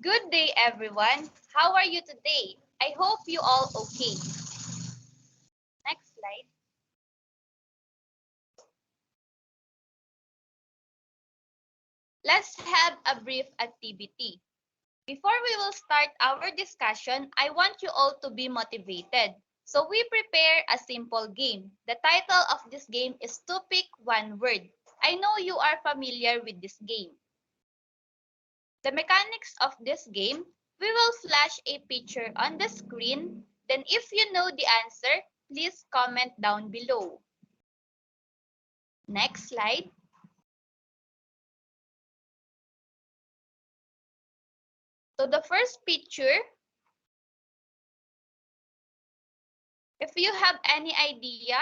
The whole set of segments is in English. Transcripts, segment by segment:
Good day, everyone. How are you today? I hope you all okay. Next slide. Let's have a brief activity. Before we will start our discussion, I want you all to be motivated. So we prepare a simple game. The title of this game is to pick one word. I know you are familiar with this game. The mechanics of this game, we will flash a picture on the screen. Then if you know the answer, please comment down below. Next slide. So the first picture, if you have any idea,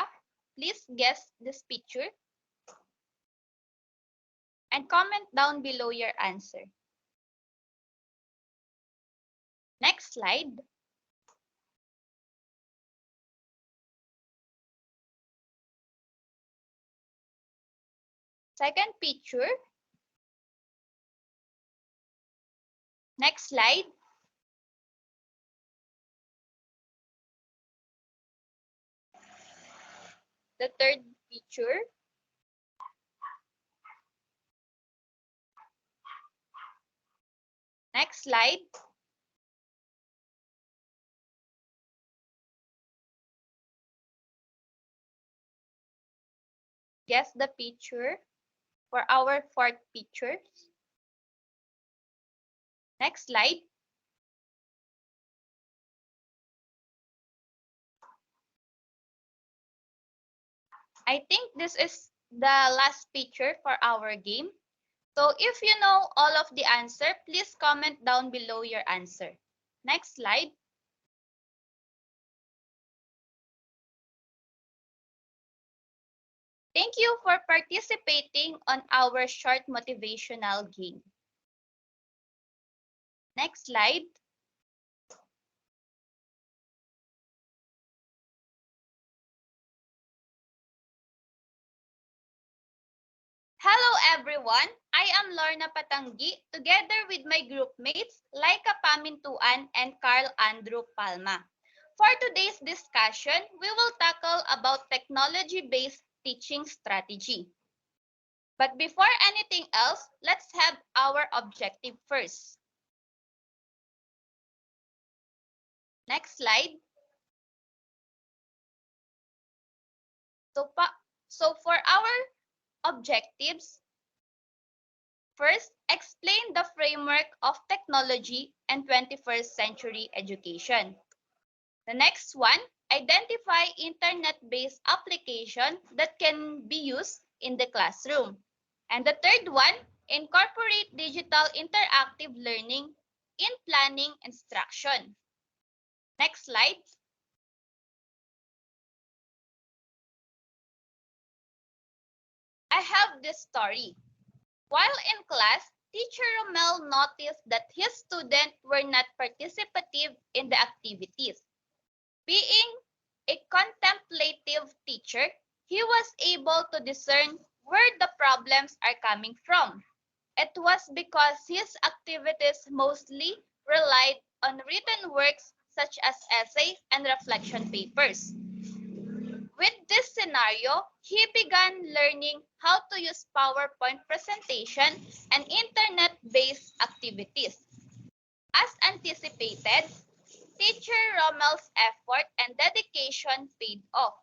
please guess this picture and comment down below your answer. Next slide. Second picture. Next slide. The third picture. Next slide. Guess the picture for our fourth picture. Next slide. I think this is the last picture for our game. So if you know all of the answer, please comment down below your answer. Next slide. Thank you for participating on our short motivational game. Next slide. Hello everyone, I am Lorna Patangui together with my group mates Laika PAMINTUAN and Carl Andrew Palma. For today's discussion, we will tackle about technology-based teaching strategy. But before anything else, let's have our objective first. Next slide. So for our objectives, first, explain the framework of technology and 21st century education. The next one, identify internet-based application that can be used in the classroom. And the third one, incorporate digital interactive learning in planning instruction. Next slide. I have this story. While in class, Teacher Romel noticed that his students were not participative in the activities. Being a contemplative teacher, he was able to discern where the problems are coming from. It was because his activities mostly relied on written works such as essays and reflection papers. With this scenario, he began learning how to use PowerPoint presentation and internet-based activities. As anticipated, Teacher Rommel's effort and dedication paid off.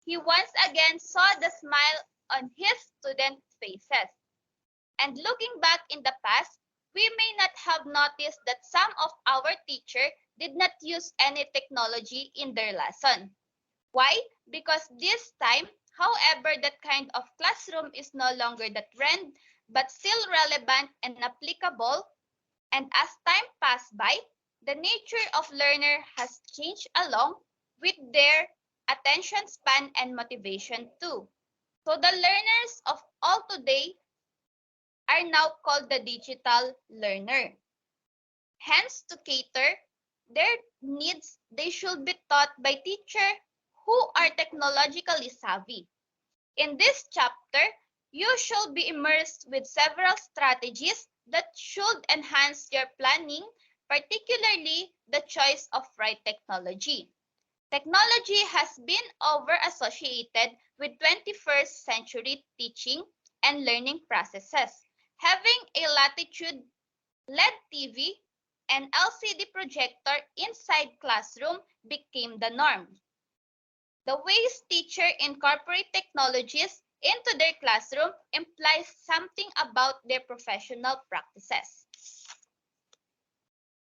He once again saw the smile on his students' faces. And looking back in the past, we may not have noticed that some of our teachers did not use any technology in their lesson. Why? Because this time, however, that kind of classroom is no longer the trend, but still relevant and applicable. And as time passed by, the nature of learner has changed along with their attention span and motivation too. So the learners of all today are now called the digital learner. Hence, to cater their needs, they should be taught by teachers who are technologically savvy. In this chapter, you shall be immersed with several strategies that should enhance your planning, particularly the choice of right technology. Technology has been over-associated with 21st century teaching and learning processes. Having a latitude LED TV and LCD projector inside classroom became the norm. The ways teachers incorporate technologies into their classroom implies something about their professional practices.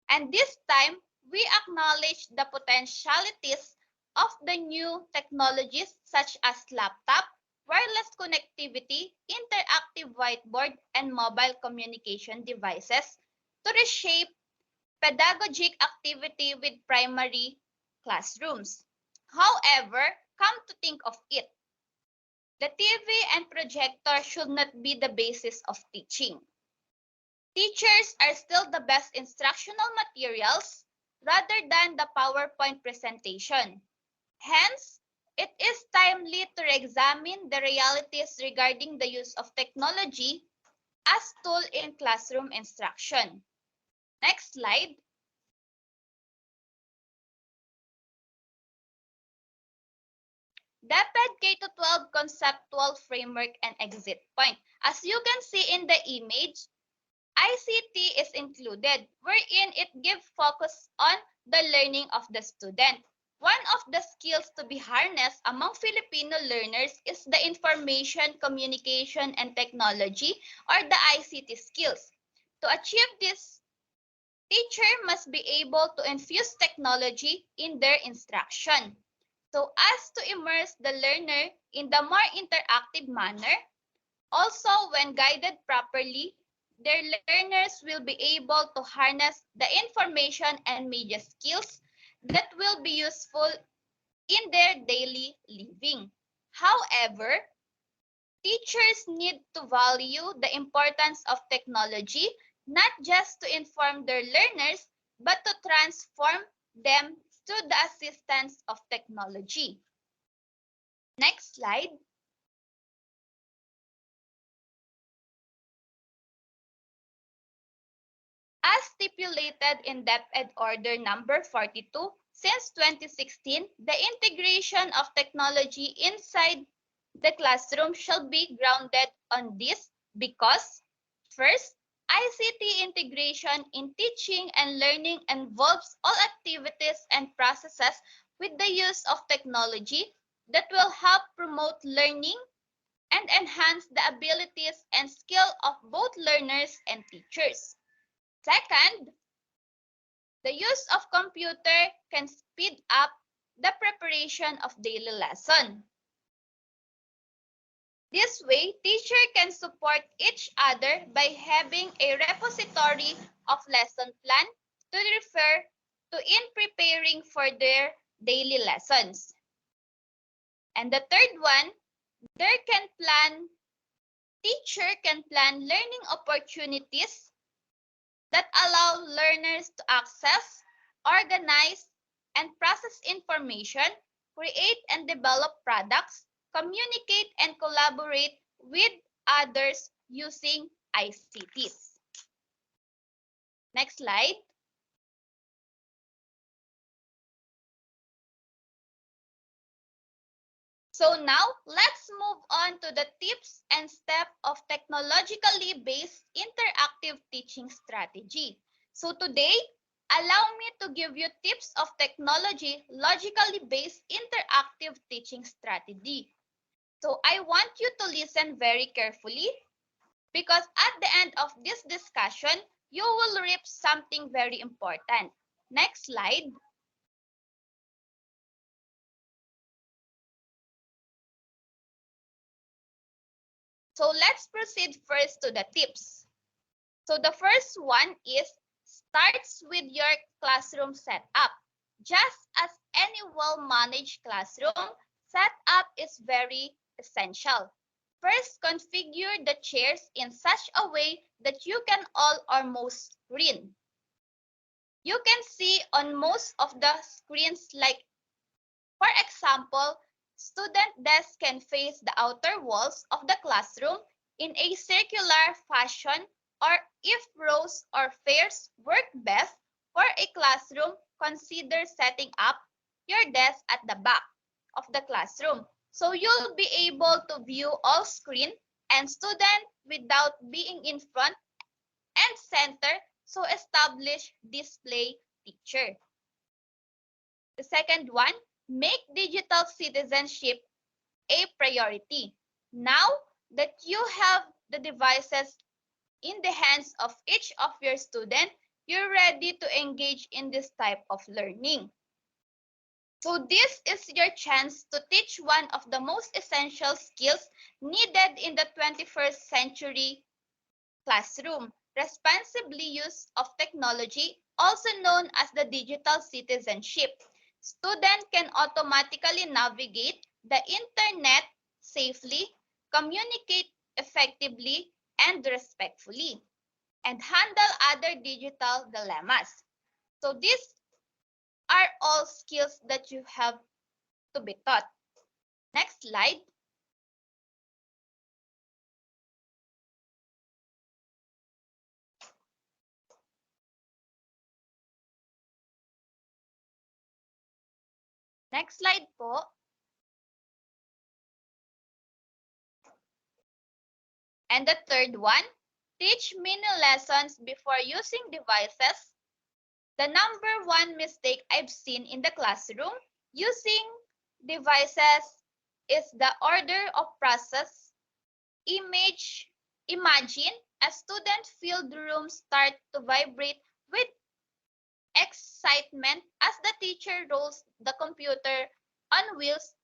And this time, we acknowledge the potentialities of the new technologies such as laptop, wireless connectivity, interactive whiteboard, and mobile communication devices to reshape pedagogic activity with primary classrooms. However, come to think of it, the TV and projector should not be the basis of teaching. Teachers are still the best instructional materials rather than the PowerPoint presentation. Hence, it is timely to examine the realities regarding the use of technology as tool in classroom instruction. Next slide. DepEd K-12 conceptual framework and exit point. As you can see in the image, ICT is included, wherein it gives focus on the learning of the student. One of the skills to be harnessed among Filipino learners is the information, communication, and technology, or the ICT skills. To achieve this, teacher must be able to infuse technology in their instruction, so as to immerse the learner in the more interactive manner. Also, when guided properly, their learners will be able to harness the information and media skills that will be useful in their daily living. However, teachers need to value the importance of technology not just to inform their learners, but to transform them through the assistance of technology. Next slide. As stipulated in DepEd Order number 42, since 2016, the integration of technology inside the classroom shall be grounded on this because, first, ICT integration in teaching and learning involves all activities and processes with the use of technology that will help promote learning and enhance the abilities and skill of both learners and teachers. Second, the use of computer can speed up the preparation of daily lesson. This way, teacher can support each other by having a repository of lesson plan to refer to in preparing for their daily lessons. And the third one, teacher can plan learning opportunities that allow learners to access, organize, and process information, create and develop products, communicate and collaborate with others using ICTs. Next slide. So now, let's move on to the tips and steps of technologically based interactive teaching strategy. So today, allow me to give you tips of technology logically based interactive teaching strategy. So I want you to listen very carefully because at the end of this discussion, you will reap something very important. Next slide. So let's proceed first to the tips. So the first one is starts with your classroom setup. Just as any well-managed classroom, setup is very essential. First, configure the chairs in such a way that you can all or most screen. You can see on most of the screens, like for example, student desks can face the outer walls of the classroom in a circular fashion or if rows or pairs work best for a classroom, consider setting up your desk at the back of the classroom. So you'll be able to view all screen and student without being in front and center, so establish display picture. The second one, make digital citizenship a priority. Now that you have the devices in the hands of each of your students, you're ready to engage in this type of learning. So this is your chance to teach one of the most essential skills needed in the 21st century classroom, responsibly use of technology, also known as the digital citizenship. Students can automatically navigate the internet safely, communicate effectively and respectfully, and handle other digital dilemmas. So these are all skills that you have to be taught. Next slide. Next slide po. And the third one, teach mini lessons before using devices. The number one mistake I've seen in the classroom using devices is the order of process. Imagine a student-filled room start to vibrate with excitement as the teacher rolls the computer on wheels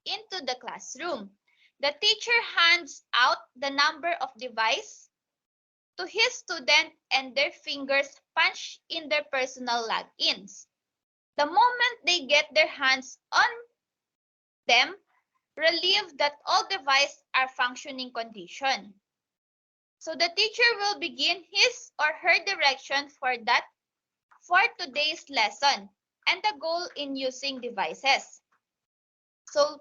into the classroom. The teacher hands out the number of devices to his student and their fingers punch in their personal logins. The moment they get their hands on them, relieve that all devices are functioning condition. So the teacher will begin his or her direction for today's lesson and the goal in using devices. So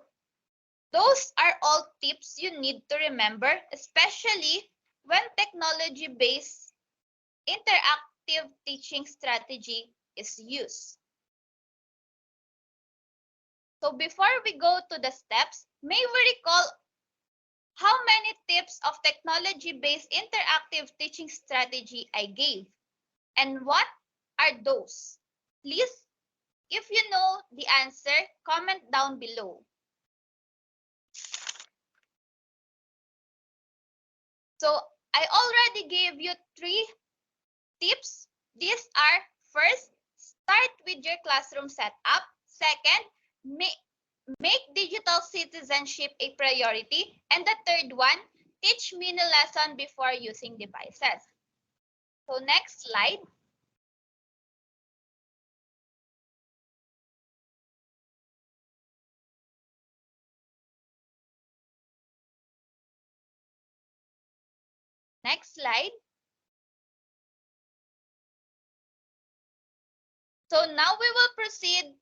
those are all tips you need to remember, especially when technology-based interactive teaching strategy is used. So before we go to the steps, may we recall how many tips of technology-based interactive teaching strategy I gave? And what are those? Please, if you know the answer, comment down below. So I already gave you 3 tips. These are: first, start with your classroom setup. Second, make digital citizenship a priority. And the third one, teach mini lesson before using devices. So next slide. Next slide. So now we will proceed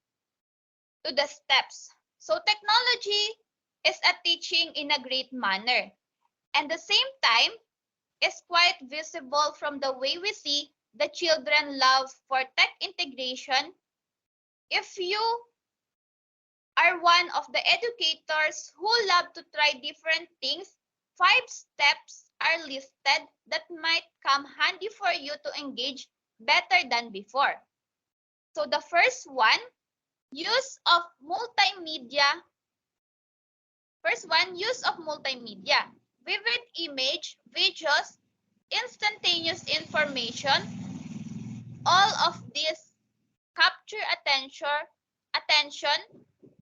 to the steps. So technology is a teaching in a great manner. And at the same time, is quite visible from the way we see the children love for tech integration. If you are one of the educators who love to try different things, 5 steps are listed that might come handy for you to engage better than before. So the first one, use of multimedia. Use of multimedia. Vivid image, videos, instantaneous information, all of these capture attention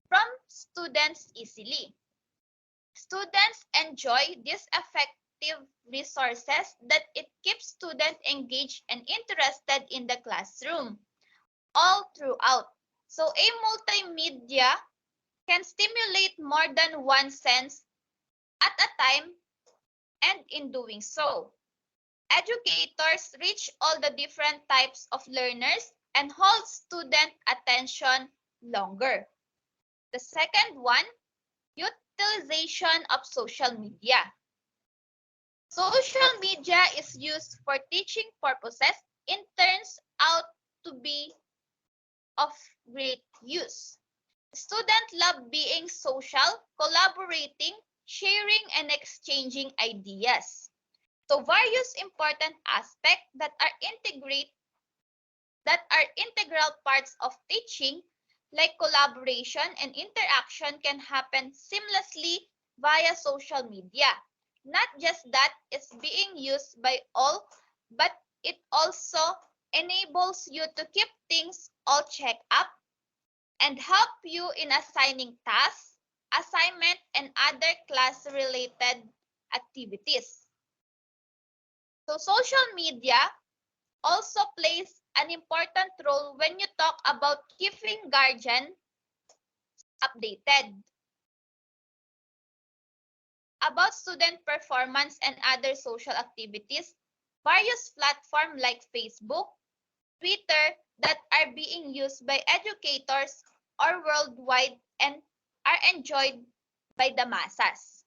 from students easily. Students enjoy these effective resources that it keeps students engaged and interested in the classroom all throughout. So a multimedia can stimulate more than one sense at a time, and in doing so, educators reach all the different types of learners and hold student attention longer. The second one, utilization of social media. Social media is used for teaching purposes and turns out to be of great use. Students love being social, collaborating, sharing, and exchanging ideas. So various important aspects that are integral parts of teaching, like collaboration and interaction, can happen seamlessly via social media. Not just that it's being used by all, but it also enables you to keep things all checked up and help you in assigning tasks, assignment, and other class-related activities. So social media also plays an important role when you talk about keeping guardians updated about student performance and other social activities. Various platforms like Facebook, Twitter that are being used by educators are worldwide and are enjoyed by the masses.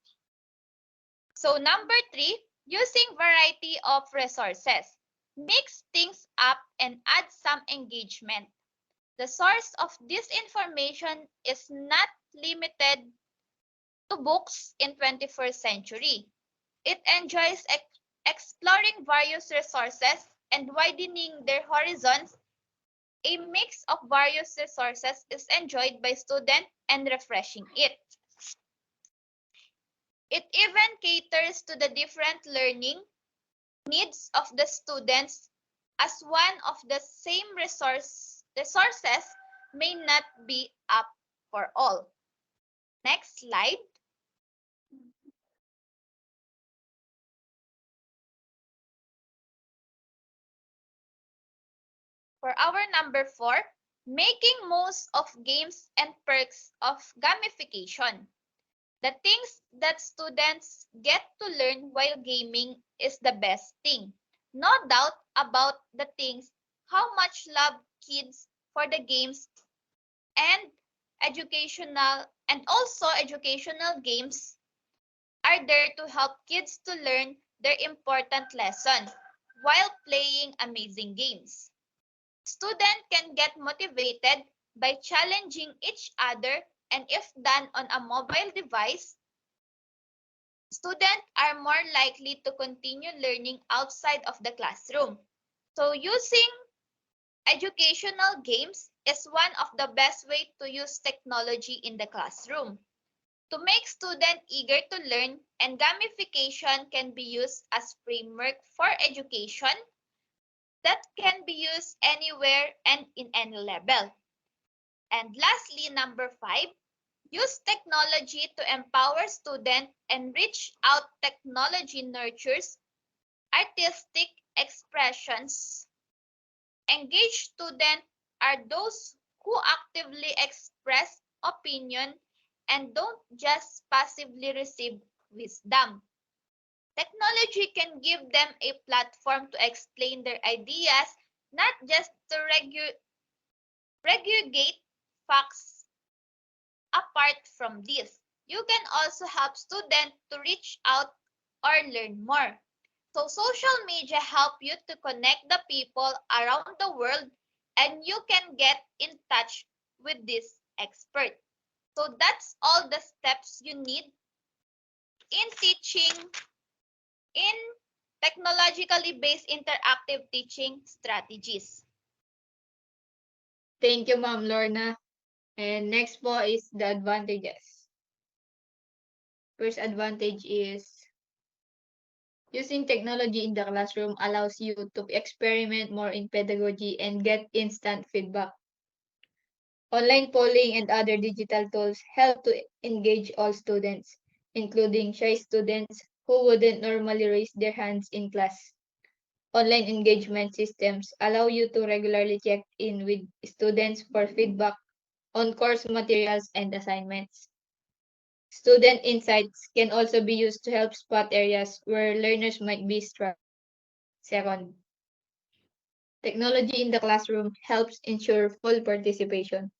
So number three, using variety of resources. Mix things up and add some engagement. The source of this information is not limited to books in 21st century. It enjoys exploring various resources and widening their horizons. A mix of various resources is enjoyed by students and refreshing it. It even caters to the different learning needs of the students, as one of the same resources may not be up for all. Next slide. For our number 4, making most of games and perks of gamification. The things that students get to learn while gaming is the best thing. No doubt about the things, how much love kids for the games and educational games are there to help kids to learn their important lesson while playing amazing games. Students can get motivated by challenging each other, and if done on a mobile device, students are more likely to continue learning outside of the classroom. So using educational games is one of the best ways to use technology in the classroom. To make students eager to learn, and gamification can be used as framework for education that can be used anywhere and in any level. And lastly, number 5, use technology to empower students and reach out. Technology nurtures artistic expressions. Engaged students are those who actively express opinion and don't just passively receive wisdom. Technology can give them a platform to explain their ideas, not just to regurgitate facts. Apart from this, you can also help students to reach out or learn more. So social media help you to connect the people around the world, and you can get in touch with this expert. So that's all the steps you need in teaching in technologically based interactive teaching strategies. Thank you, Ma'am Lorna. And next po is the advantages. First advantage is using technology in the classroom allows you to experiment more in pedagogy and get instant feedback. Online polling and other digital tools help to engage all students, including shy students who wouldn't normally raise their hands in class. Online engagement systems allow you to regularly check in with students for feedback on course materials and assignments. Student insights can also be used to help spot areas where learners might be struggling. Second, technology in the classroom helps ensure full participation.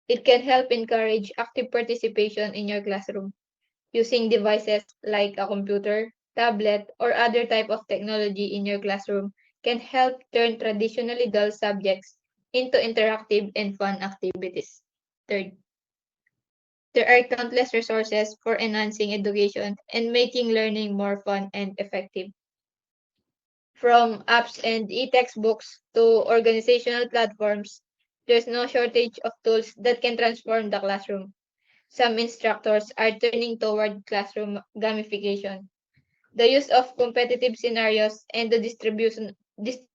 It can help encourage active participation in your classroom using devices like a computer, tablet, or other type of technology in your classroom can help turn traditionally dull subjects into interactive and fun activities. Third, there are countless resources for enhancing education and making learning more fun and effective. From apps and e-textbooks to organizational platforms, there's no shortage of tools that can transform the classroom. Some instructors are turning toward classroom gamification, the use of competitive scenarios, and the distribution of grades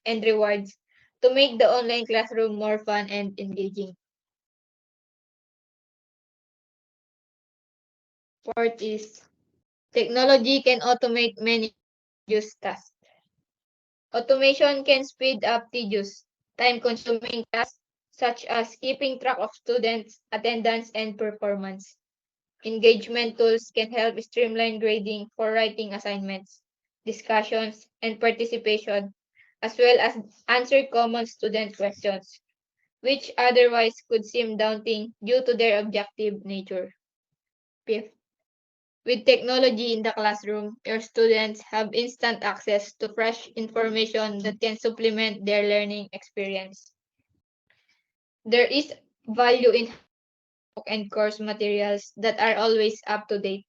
and rewards to make the online classroom more fun and engaging. Fourth is technology can automate many tedious tasks. Automation can speed up tedious, time-consuming tasks such as keeping track of students' attendance and performance. Engagement tools can help streamline grading for writing assignments, discussions, and participation, as well as answer common student questions, which otherwise could seem daunting due to their objective nature. Fifth, with technology in the classroom, your students have instant access to fresh information that can supplement their learning experience. There is value in textbook and course materials that are always up to date,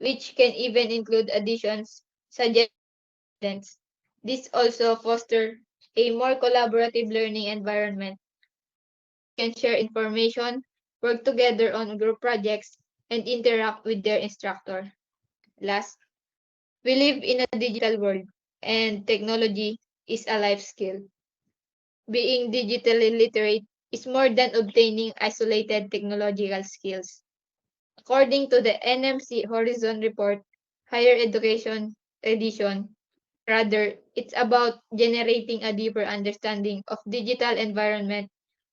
which can even include additions suggested by students. This also fosters a more collaborative learning environment. Can share information, work together on group projects, and interact with their instructor. Last, we live in a digital world, and technology is a life skill. Being digitally literate is more than obtaining isolated technological skills. According to the NMC Horizon Report, Higher Education Edition, rather, it's about generating a deeper understanding of digital environment,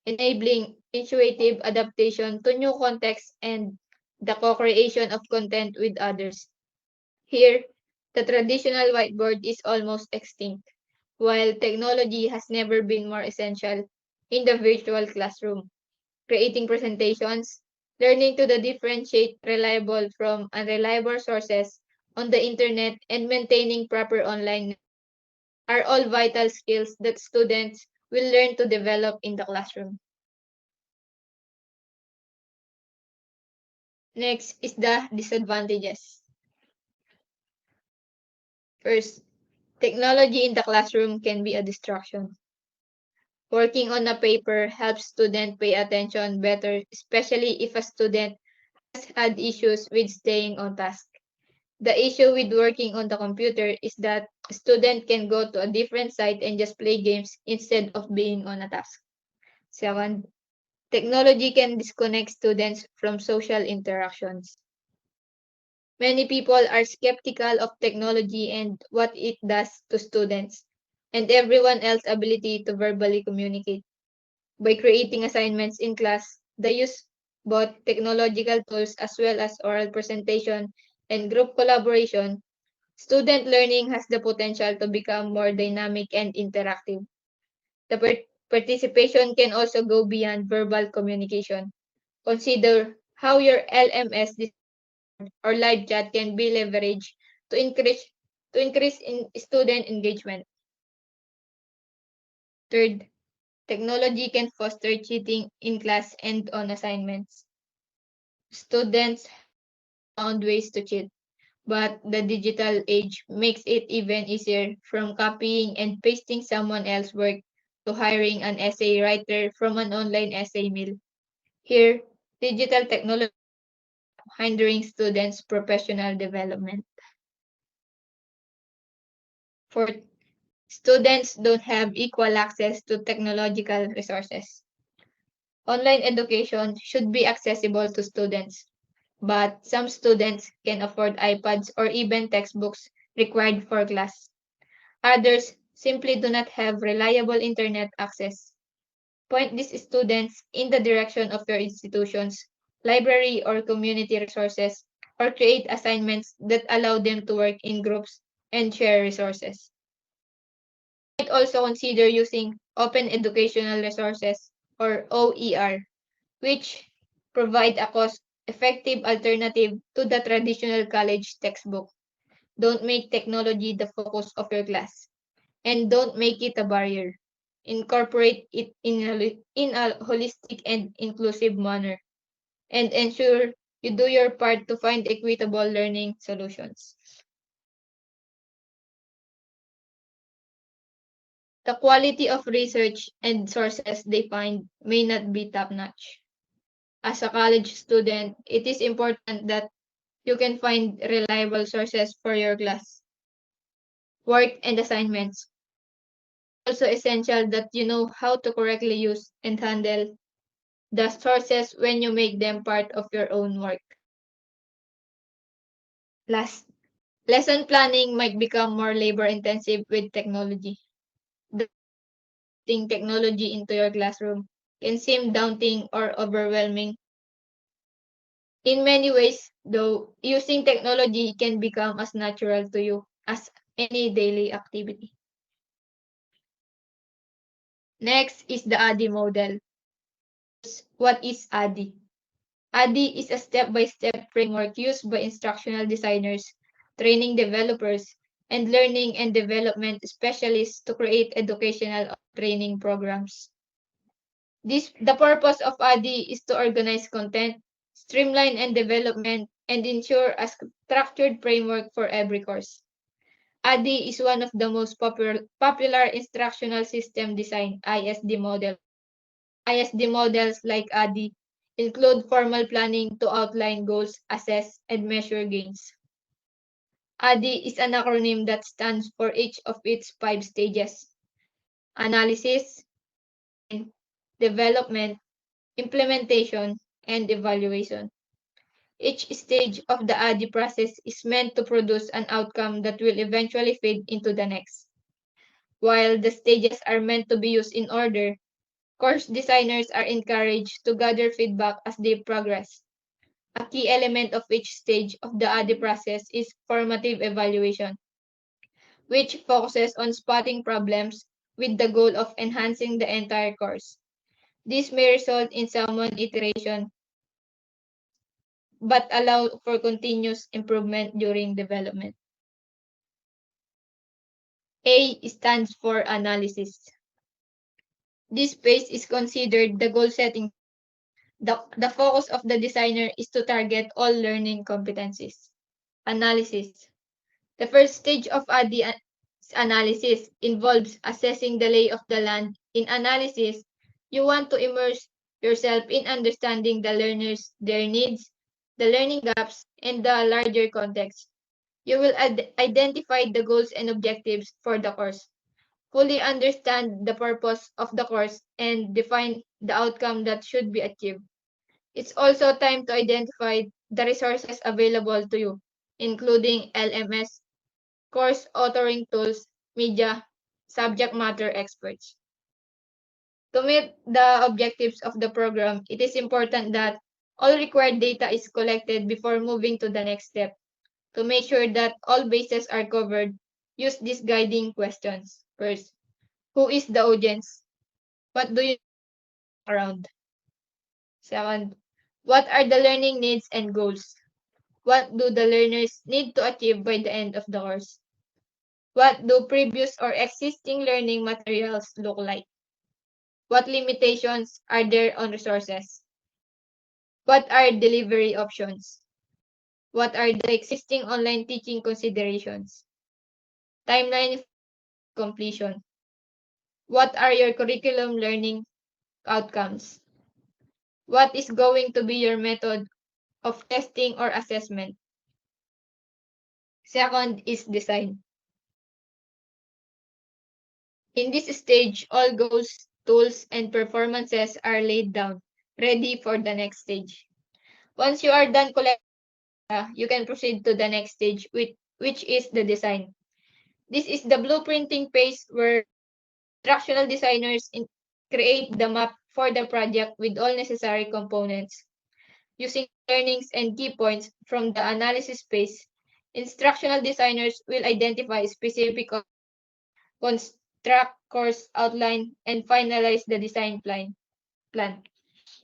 enabling intuitive adaptation to new contexts and the co-creation of content with others. Here, the traditional whiteboard is almost extinct, while technology has never been more essential in the virtual classroom. Creating presentations, learning to differentiate reliable from unreliable sources on the internet, and maintaining proper online are all vital skills that students will learn to develop in the classroom. Next is the disadvantages. First, technology in the classroom can be a distraction. Working on a paper helps students pay attention better, especially if a student has had issues with staying on task. The issue with working on the computer is that a student can go to a different site and just play games instead of being on a task. Second, technology can disconnect students from social interactions. Many people are skeptical of technology and what it does to students and everyone else's ability to verbally communicate. By creating assignments in class, they use both technological tools as well as oral presentation and group collaboration. Student learning has the potential to become more dynamic and interactive. The participation can also go beyond verbal communication. Consider how your LMS or live chat can be leveraged to increase in student engagement. Third, technology can foster cheating in class and on assignments. Students found ways to cheat, but the digital age makes it even easier, from copying and pasting someone else's work to hiring an essay writer from an online essay mill. Here, digital technology hindering students' professional development. Fourth, students don't have equal access to technological resources. Online education should be accessible to students, but some students can afford iPads or even textbooks required for class. Others simply do not have reliable internet access. Point these students in the direction of your institution's library or community resources, or create assignments that allow them to work in groups and share resources. You might also consider using Open Educational Resources or OER, which provide a cost-effective alternative to the traditional college textbook. Don't make technology the focus of your class. And don't make it a barrier. Incorporate it in a holistic and inclusive manner. And ensure you do your part to find equitable learning solutions. The quality of research and sources they find may not be top-notch. As a college student, it is important that you can find reliable sources for your class, work, and assignments. Also essential that you know how to correctly use and handle the sources when you make them part of your own work. Last, lesson planning might become more labor-intensive with technology. Integrating technology into your classroom can seem daunting or overwhelming. In many ways, though, using technology can become as natural to you as any daily activity. Next is the ADDIE model. What is ADDIE? ADDIE is a step-by-step framework used by instructional designers, training developers, and learning and development specialists to create educational training programs. The purpose of ADDIE is to organize content, streamline and development, and ensure a structured framework for every course. ADDIE is one of the most popular instructional system design (ISD) model. ISD models like ADDIE include formal planning to outline goals, assess, and measure gains. ADDIE is an acronym that stands for each of its 5 stages: analysis, development, implementation, and evaluation. Each stage of the ADDIE process is meant to produce an outcome that will eventually feed into the next. While the stages are meant to be used in order, course designers are encouraged to gather feedback as they progress. A key element of each stage of the ADDIE process is formative evaluation, which focuses on spotting problems with the goal of enhancing the entire course. This may result in some iteration, but allow for continuous improvement during development. A stands for analysis. This phase is considered the goal setting. The focus of the designer is to target all learning competencies. Analysis. The first stage of ADDIE analysis involves assessing the lay of the land. In analysis, you want to immerse yourself in understanding the learners, their needs, the learning gaps, and the larger context. You will identify the goals and objectives for the course, fully understand the purpose of the course, and define the outcome that should be achieved. It's also time to identify the resources available to you, including LMS, course authoring tools, media, subject matter experts. To meet the objectives of the program, it is important that all required data is collected before moving to the next step. To make sure that all bases are covered, use these guiding questions. First, who is the audience? What do you around? Second, what are the learning needs and goals? What do the learners need to achieve by the end of the course? What do previous or existing learning materials look like? What limitations are there on resources? What are delivery options? What are the existing online teaching considerations? Timeline completion. What are your curriculum learning outcomes? What is going to be your method of testing or assessment? Second is design. In this stage, all goals, tools, and performances are laid down, ready for the next stage. Once you are done collecting data, you can proceed to the next stage, which is the design. This is the blueprinting phase where instructional designers create the map for the project with all necessary components. Using learnings and key points from the analysis phase, instructional designers will identify specific construct course outline, and finalize the design plan.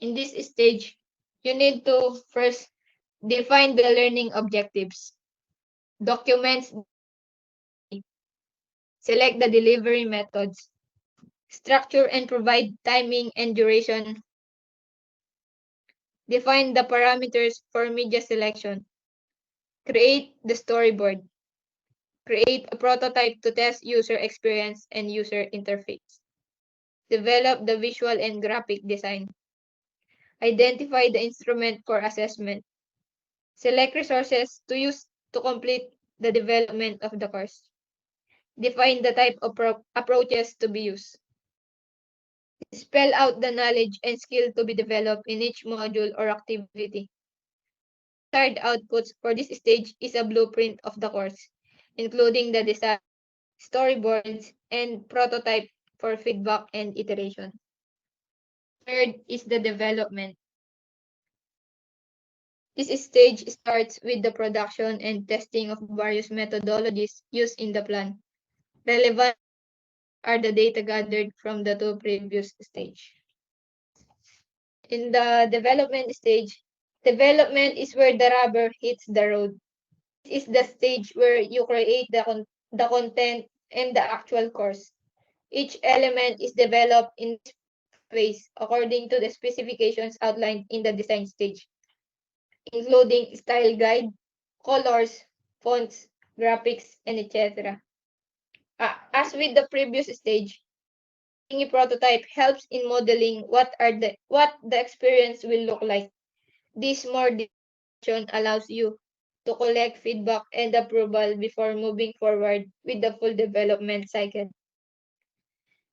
In this stage, you need to first define the learning objectives. documents, select the delivery methods, structure and provide timing and duration, define the parameters for media selection, create the storyboard, create a prototype to test user experience and user interface, develop the visual and graphic design, identify the instrument for assessment, select resources to use to complete the development of the course, define the type of approaches to be used, spell out the knowledge and skill to be developed in each module or activity. Desired outputs for this stage is a blueprint of the course, including the design, storyboards, and prototype for feedback and iteration. Third is the development. This stage starts with the production and testing of various methodologies used in the plan. Relevant are the data gathered from the two previous stages. In the development stage, development is where the rubber hits the road. This is the stage where you create the content and the actual course. Each element is developed in this phase according to the specifications outlined in the design stage, including style guide, colors, fonts, graphics, and etc. As with the previous stage, a prototype helps in modeling what the experience will look like. This more definition allows you to collect feedback and approval before moving forward with the full development cycle.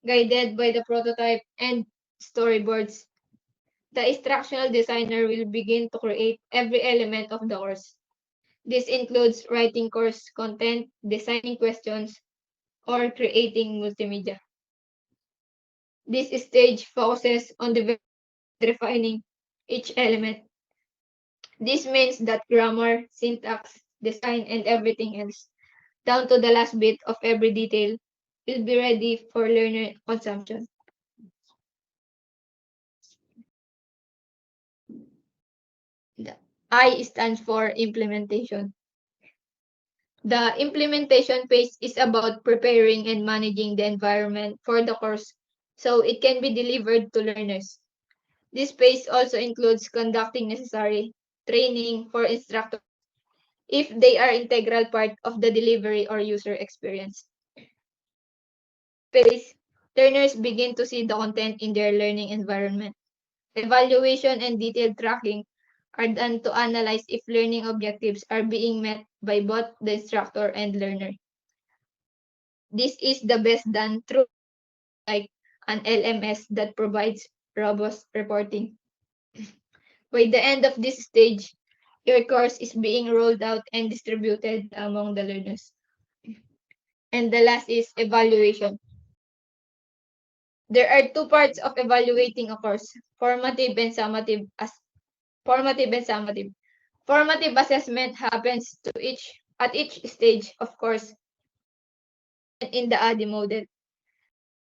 Guided by the prototype and storyboards, the instructional designer will begin to create every element of the course. This includes writing course content, designing questions, or creating multimedia. This stage focuses on defining each element. This means that grammar, syntax, design, and everything else, down to the last bit of every detail, will be ready for learner consumption. The I stands for implementation. The implementation phase is about preparing and managing the environment for the course so it can be delivered to learners. This phase also includes conducting necessary training for instructors if they are integral part of the delivery or user experience. Phase, learners begin to see the content in their learning environment. Evaluation and detailed tracking are done to analyze if learning objectives are being met by both the instructor and learner. This is the best done through like an LMS that provides robust reporting. By the end of this stage, your course is being rolled out and distributed among the learners. And the last is evaluation. There are two parts of evaluating a course, formative and summative formative and summative. Formative assessment happens at each stage, of course, in the ADDIE model.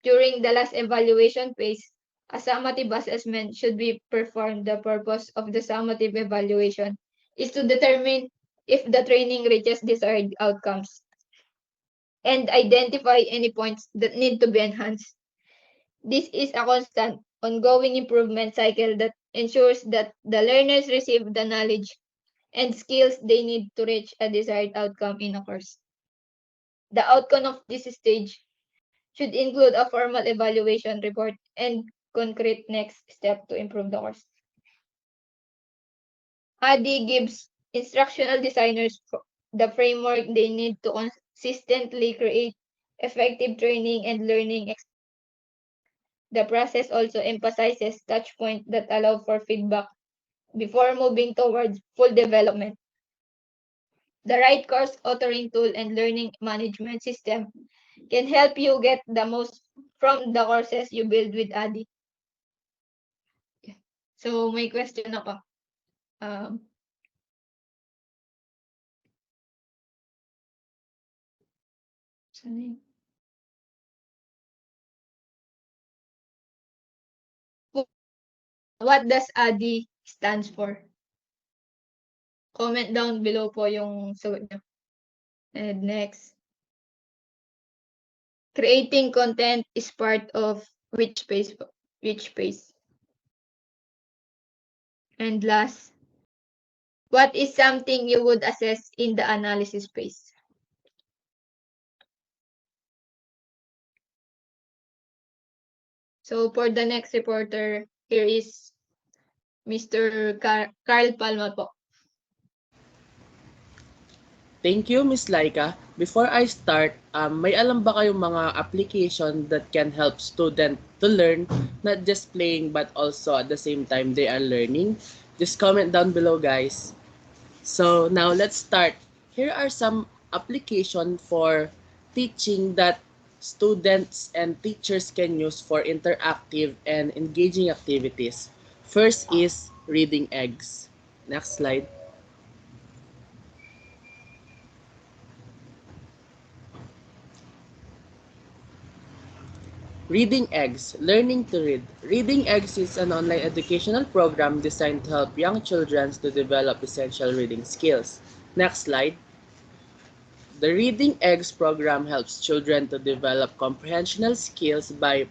During the last evaluation phase, a summative assessment should be performed. The purpose of the summative evaluation is to determine if the training reaches desired outcomes and identify any points that need to be enhanced. This is a constant, ongoing improvement cycle that ensures that the learners receive the knowledge and skills they need to reach a desired outcome in a course. The outcome of this stage should include a formal evaluation report and concrete next step to improve the course. ADDIE gives instructional designers the framework they need to consistently create effective training and learning experiences. The process also emphasizes touchpoints that allow for feedback before moving towards full development. The right course authoring tool and learning management system can help you get the most from the courses you build with ADDIE. So may question ako. What does ADDIE stands for? Comment down below po yung sagot nyo. And next, creating content is part of which phase? Which phase? And last, what is something you would assess in the analysis phase? So for the next reporter, here is Mr. Carl Palma po. Thank you, Miss Laika. Before I start, may alam ba kayong mga application that can help student to learn, not just playing but also at the same time they are learning? Just comment down below, guys. So now let's start. Here are some application for teaching that students and teachers can use for interactive and engaging activities. First is reading eggs. Next slide. Reading Eggs, Learning to Read. Reading Eggs is an online educational program designed to help young children to develop essential reading skills. Next slide. The Reading Eggs program helps children to develop comprehensional skills by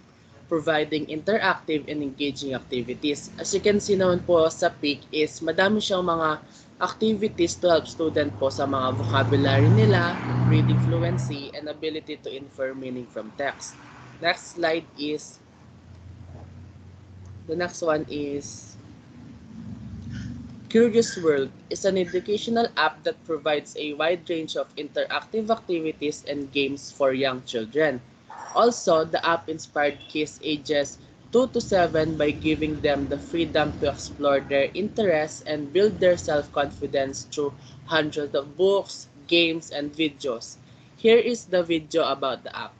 providing interactive and engaging activities. As you can see naman po sa pic is madami siyang mga activities to help student po sa mga vocabulary nila, reading fluency, and ability to infer meaning from text. Next slide is, the next one is Curious World is an educational app that provides a wide range of interactive activities and games for young children. Also, the app inspired kids ages 2 to 7 by giving them the freedom to explore their interests and build their self-confidence through hundreds of books, games, and videos. Here is the video about the app.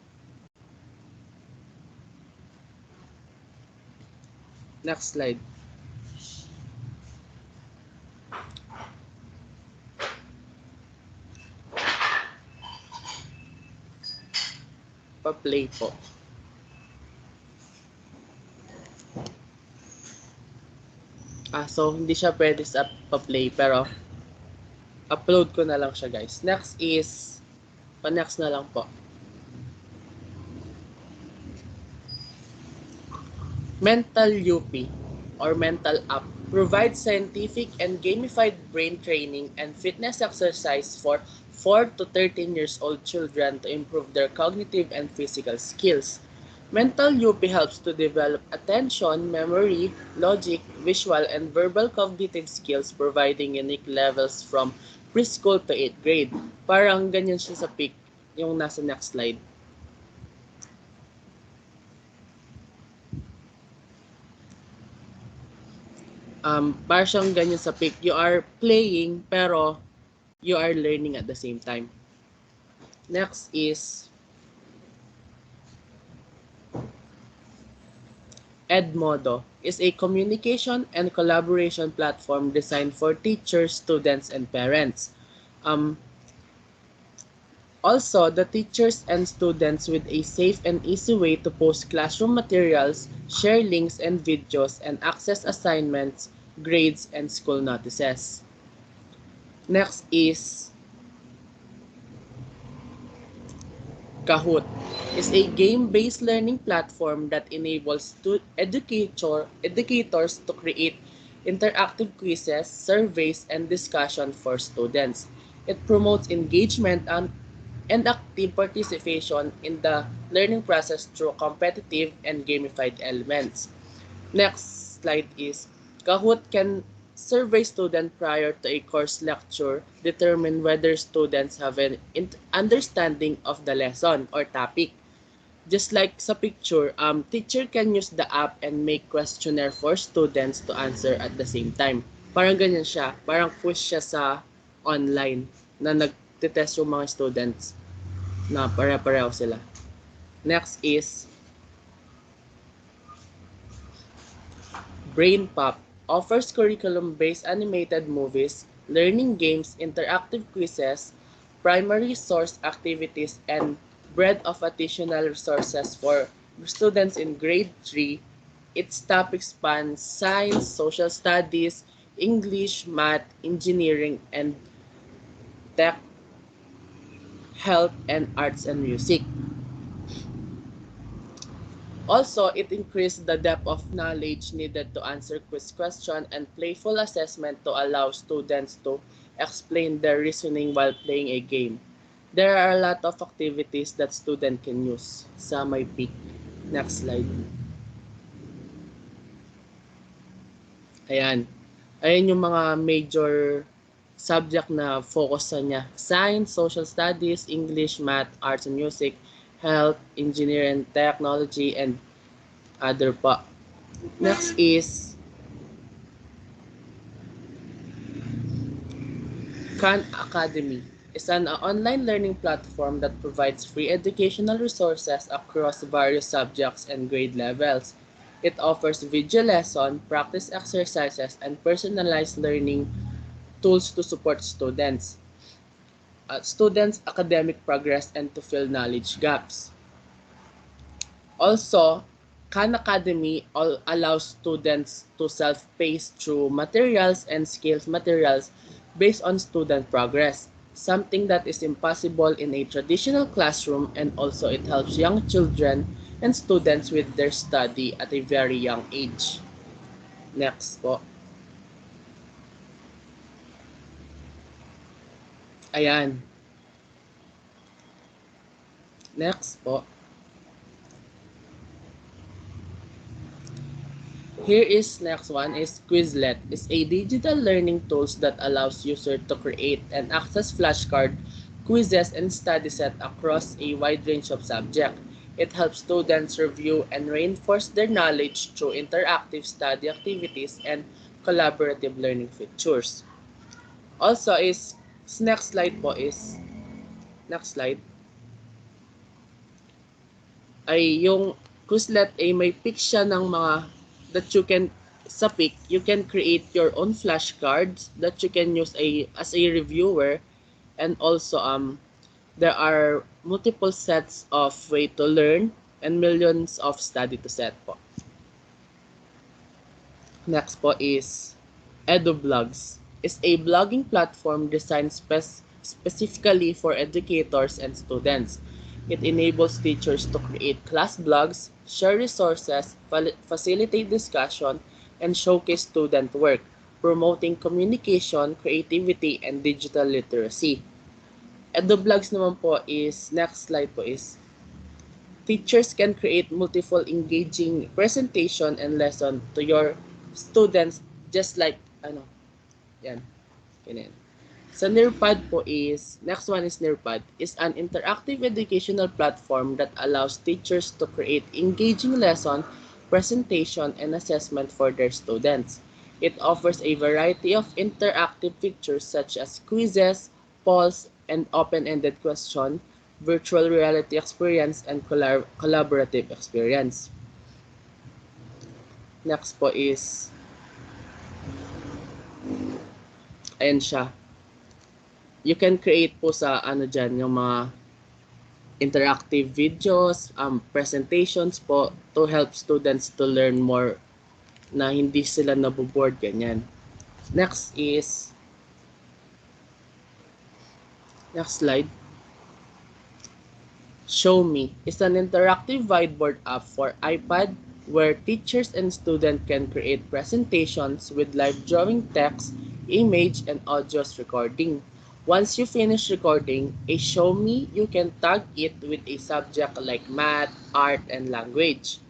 Next slide. Pa-play po. So hindi siya pwede sa pa-play pero upload ko na lang siya, guys. Next is, pa-next na lang po. Mental UP or Mental App provides scientific and gamified brain training and fitness exercise for 4 to 13 years old children to improve their cognitive and physical skills. Mental UP helps to develop attention, memory, logic, visual, and verbal cognitive skills providing unique levels from preschool to 8th grade. Parang ganyan siya sa pic, yung nasa next slide. Parang siyang ganyan sa pic. You are playing pero you are learning at the same time. Next is Edmodo is a communication and collaboration platform designed for teachers, students, and parents. Also, the teachers and students with a safe and easy way to post classroom materials, share links and videos, and access assignments, grades, and school notices. Next is Kahoot is a game-based learning platform that enables educators to create interactive quizzes, surveys, and discussion for students. It promotes engagement and active participation in the learning process through competitive and gamified elements. Next slide is Kahoot can survey students prior to a course lecture, determine whether students have an understanding of the lesson or topic. Just like sa picture, teacher can use the app and make questionnaire for students to answer at the same time. Parang ganyan siya, parang push siya sa online na nagtitest yung mga students na pare-pareho sila. Next is BrainPop offers curriculum-based animated movies, learning games, interactive quizzes, primary source activities, and breadth of additional resources for students in grade 3. Its topics span science, social studies, English, math, engineering, and tech health, and arts and music. Also, it increased the depth of knowledge needed to answer quiz question and playful assessment to allow students to explain their reasoning while playing a game. There are a lot of activities that student can use sa may peak. Next slide. Ayan. Ayan yung mga major subject na focus sa niya. Science, social studies, English, math, arts and music, health, engineering, technology, and other pa. Next is Khan Academy. It's an online learning platform that provides free educational resources across various subjects and grade levels. It offers video lesson, practice exercises, and personalized learning tools to support students' academic progress and to fill knowledge gaps. Also, Khan Academy allows students to self-pace through materials and skills materials based on student progress, something that is impossible in a traditional classroom, and also it helps young children and students with their study at a very young age. Next po. Ayan. Next po. Here is next one is Quizlet. It's a digital learning tools that allows user to create and access flashcard, quizzes, and study set across a wide range of subjects. It helps students review and reinforce their knowledge through interactive study activities and collaborative learning features. Also is next slide po is next slide ay yung Quizlet ay may pick siya ng mga that you can sa pick you can create your own flashcards that you can use as a reviewer, and also there are multiple sets of way to learn and millions of study to set po. Next po is EduBlogs. Is a blogging platform designed specifically for educators and students. It enables teachers to create class blogs, share resources, facilitate discussion, and showcase student work, promoting communication, creativity, and digital literacy. EduBlogs naman po is, next slide po is, teachers can create multiple engaging presentation and lesson to your students just like yan. Ganyan. Sa Nearpad po is, next one is Nearpad, is an interactive educational platform that allows teachers to create engaging lesson, presentation, and assessment for their students. It offers a variety of interactive features such as quizzes, polls, and open-ended question, virtual reality experience, and collaborative experience. Next po is, ayan siya. You can create po sa dyan, yung mga interactive videos, presentations po to help students to learn more na hindi sila naboboard, ganyan. Next is, next slide. Show Me is an interactive whiteboard app for iPad where teachers and students can create presentations with live drawing text, image, and audio recording. Once you finish recording a Show Me, you can tag it with a subject like math, art, and language.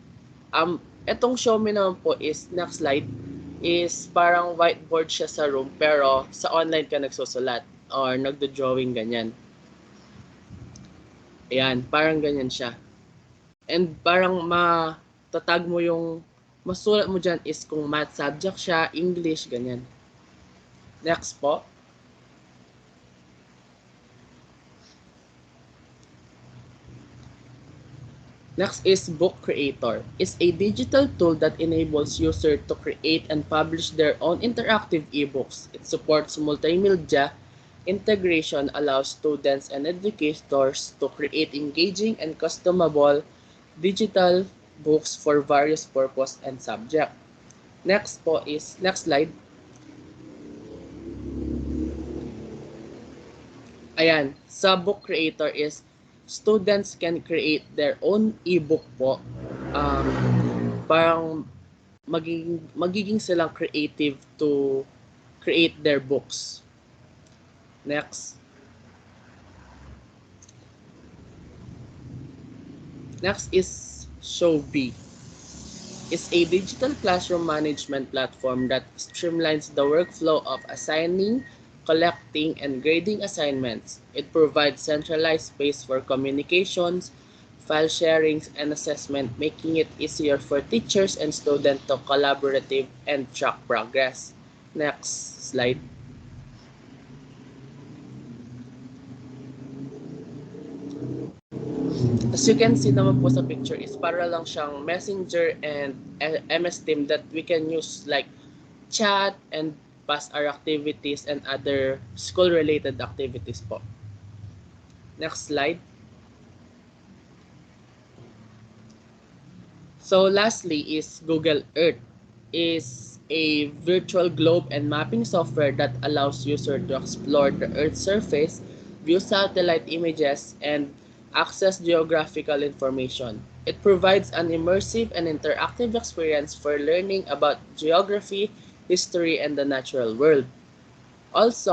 Itong Show Me naman po is, next slide, is parang whiteboard siya sa room pero sa online ka nagsusulat or nagdo-drawing ganyan. Ayan, parang ganyan siya. And parang matatag mo yung masulat mo dyan is kung math subject siya, English, ganyan. Next po. Next is Book Creator. It's a digital tool that enables users to create and publish their own interactive ebooks. It supports multimedia integration, allows students and educators to create engaging and customizable digital books for various purposes and subject. Next po is, next slide. Ayan, sa book creator is students can create their own ebook po. Um, parang magiging silang creative to create their books. Next. Next is Showbee. It's a digital classroom management platform that streamlines the workflow of assigning, collecting, and grading assignments. It provides centralized space for communications, file sharings, and assessment, making it easier for teachers and students to collaborate and track progress. Next slide. As you can see naman po sa picture is para lang siyang messenger and MS Team that we can use like chat and pass our activities and other school-related activities po. Next slide. So lastly is Google Earth is a virtual globe and mapping software that allows users to explore the Earth's surface, view satellite images, and access geographical information. It provides an immersive and interactive experience for learning about geography, history, and the natural world. Also,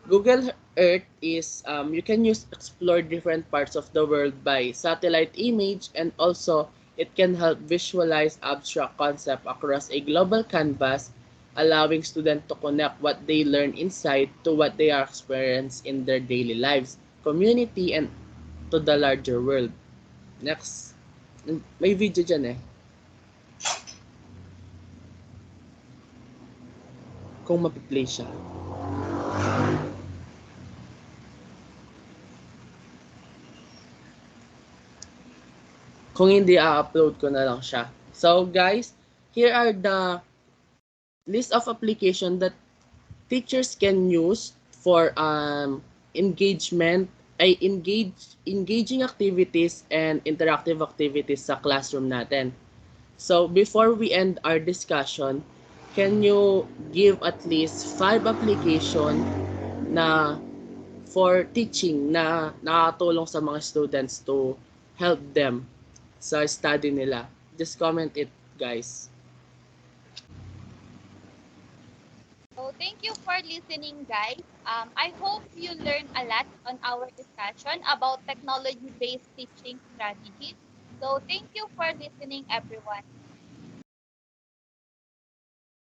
Google Earth is you can use explore different parts of the world by satellite image, and also it can help visualize abstract concept across a global canvas, allowing students to connect what they learn inside to what they are experiencing in their daily lives, community, and to the larger world. Next. May video dyan eh. Kung mapiplay siya. Kung hindi, upload ko na lang siya. So guys, here are the list of application that teachers can use for engaging activities and interactive activities sa classroom natin. So before we end our discussion, can you give at least 5 application na for teaching na nakakatulong sa mga students to help them sa study nila? Just comment it, guys. So thank you for listening, guys. I hope you learned a lot on our discussion about technology-based teaching strategies. So thank you for listening, everyone.